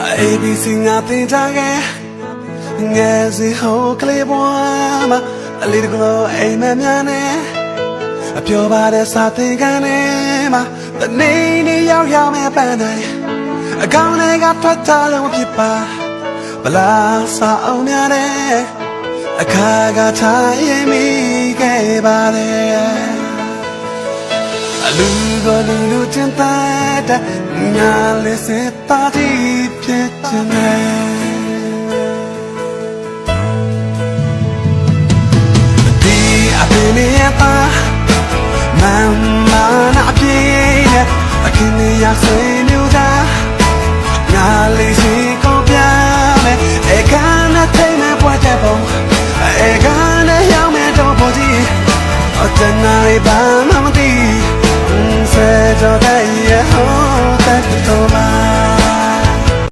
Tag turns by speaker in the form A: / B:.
A: ABC ငါတင်ကြခဲ့ငယ်စီဟိုကလေးဘွားမှာအလေးတကလို့အိမ်မများနဲ့အပြောပါတဲ့စာသင်ခန်းထဲမှာတနေ့နေ့ရောက်မဲ့ပန်းတိုင်းအကောင်းတွေကထွက်ထားလို့ဖြစ်ပါဗလားစာအောင်များတဲ့အခါကထားရင်မိခဲ့ပါလေအလူကလူချင်းတဲ့ညာလေးစတာတီဖြစ်နေဒီအပင်ရဲ့ပါမမနာပြေနဲ့အခင်းရဆွေးမျိုးတာညာလေးစီကိုပြမယ်အခန်းနဲ့ထိနေပွားတဲ့ပုံအခန်းနဲ့ရောက်မဲ့တော့ပေါ်ကြီးအတနာလေးပါ